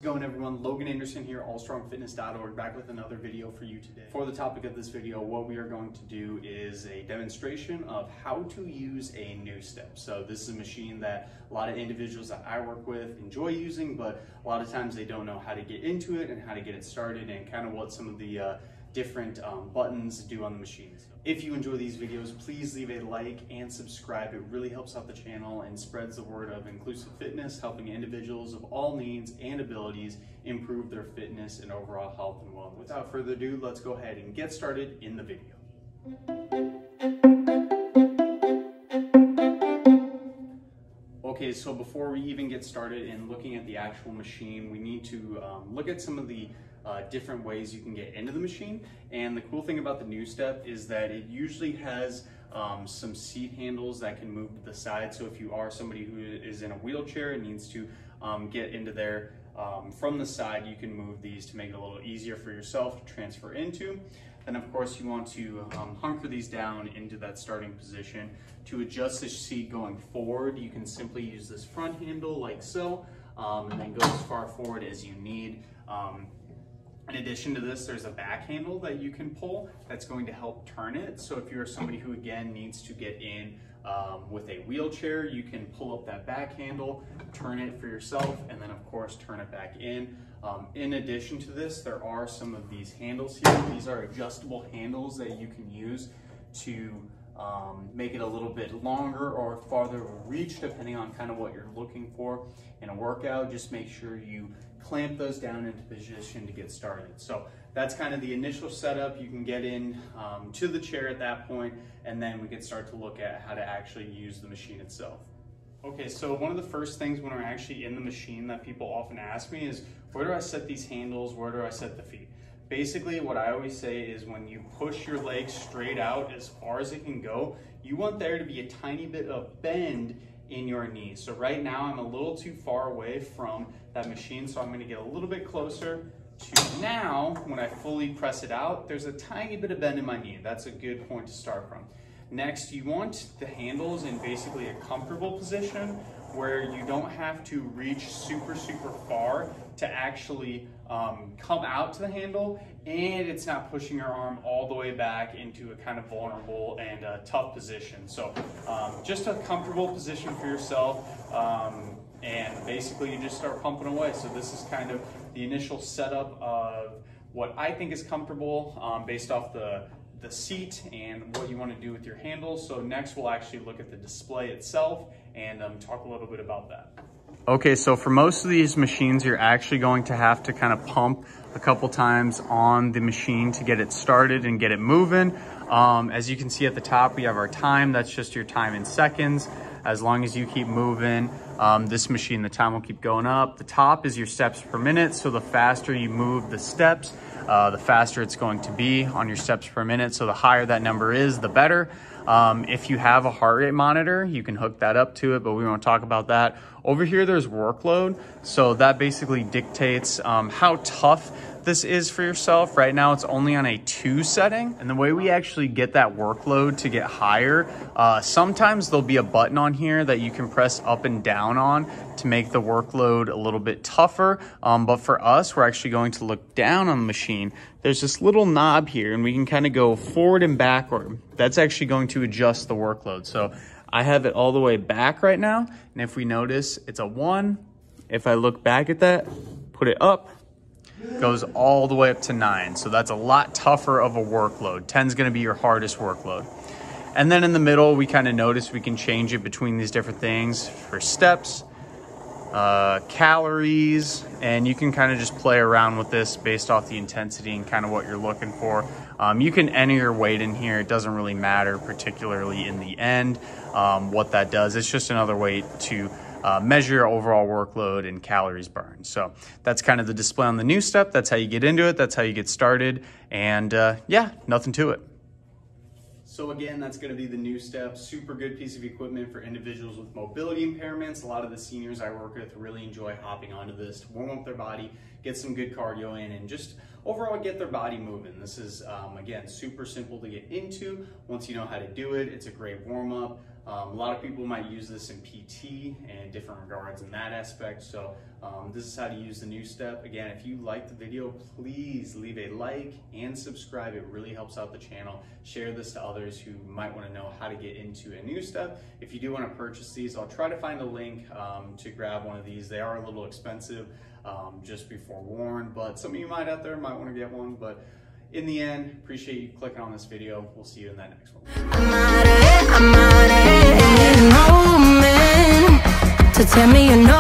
How's it going, everyone? Logan Anderson here, allstrongfitness.org, back with another video for you today. For the topic of this video, what we are going to do is a demonstration of how to use a NuStep. So this is a machine that a lot of individuals that I work with enjoy using, but a lot of times they don't know how to get into it and how to get it started and kind of what some of the different buttons do on the machines. If you enjoy these videos, please leave a like and subscribe. It really helps out the channel and spreads the word of inclusive fitness, helping individuals of all needs and abilities improve their fitness and overall health and wellness. Without further ado, let's go ahead and get started in the video. Okay, so before we even get started in looking at the actual machine, we need to look at some of the different ways you can get into the machine. And the cool thing about the NuStep is that it usually has some seat handles that can move to the side. So if you are somebody who is in a wheelchair and needs to get into there from the side, you can move these to make it a little easier for yourself to transfer into. Then of course you want to hunker these down into that starting position. To adjust the seat going forward, you can simply use this front handle like so, and then go as far forward as you need. In addition to this, there's a back handle that you can pull that's going to help turn it. So if you're somebody who again needs to get in with a wheelchair, you can pull up that back handle, turn it for yourself, and then of course turn it back in. In addition to this, there are some of these handles here. These are adjustable handles that you can use to make it a little bit longer or farther reach, depending on kind of what you're looking for in a workout. Just make sure you clamp those down into position to get started. So that's kind of the initial setup. You can get in to the chair at that point, and then we can start to look at how to actually use the machine itself. Okay, so one of the first things when we're actually in the machine that people often ask me is, where do I set these handles? Where do I set the feet? Basically, what I always say is when you push your legs straight out as far as it can go, you want there to be a tiny bit of bend in your knee. So right now I'm a little too far away from that machine, so I'm going to get a little bit closer to now. When I fully press it out, there's a tiny bit of bend in my knee. That's a good point to start from. Next, you want the handles in basically a comfortable position where you don't have to reach super far to actually come out to the handle, and it's not pushing your arm all the way back into a kind of vulnerable and tough position. So just a comfortable position for yourself, and basically you just start pumping away. So this is kind of the initial setup of what I think is comfortable based off the seat and what you want to do with your handles. So next we'll actually look at the display itself and talk a little bit about that. Okay, so for most of these machines, you're actually going to have to kind of pump a couple times on the machine to get it started and get it moving. As you can see at the top, we have our time. That's just your time in seconds. As long as you keep moving, this machine, the time will keep going up. The top is your steps per minute. So the faster you move the steps, the faster it's going to be on your steps per minute. So the higher that number is, the better. If you have a heart rate monitor, you can hook that up to it, but we won't talk about that. Over here, there's workload. So that basically dictates how tough this is for yourself. Right now, it's only on a 2 setting. And the way we actually get that workload to get higher, sometimes there'll be a button on here that you can press up and down on to make the workload a little bit tougher. But for us, we're actually going to look down on the machine. There's this little knob here, and we can kind of go forward and backward. That's actually going to adjust the workload. So I have it all the way back right now. And if we notice, it's a 1. If I look back at that, put it up, goes all the way up to 9. So that's a lot tougher of a workload. 10 is going to be your hardest workload. And then in the middle, we kind of notice we can change it between these different things for steps, calories, and you can kind of just play around with this based off the intensity and kind of what you're looking for. You can enter your weight in here. It doesn't really matter, particularly in the end, what that does. It's just another way to measure your overall workload and calories burned. So that's kind of the display on the NuStep. That's how you get into it. That's how you get started. And yeah, nothing to it. So again, that's going to be the NuStep. Super good piece of equipment for individuals with mobility impairments. A lot of the seniors I work with really enjoy hopping onto this to warm up their body, get some good cardio in, and just overall get their body moving. This is, again, super simple to get into. Once you know how to do it, it's a great warm-up. A lot of people might use this in PT and different regards in that aspect. So this is how to use the NuStep. Again, if you like the video, please leave a like and subscribe. It really helps out the channel. Share this to others who might want to know how to get into a NuStep. If you do want to purchase these, I'll try to find a link to grab one of these. They are a little expensive, just be forewarned, but some of you might out there might want to get one. But in the end, appreciate you clicking on this video. We'll see you in that next one. To tell me you know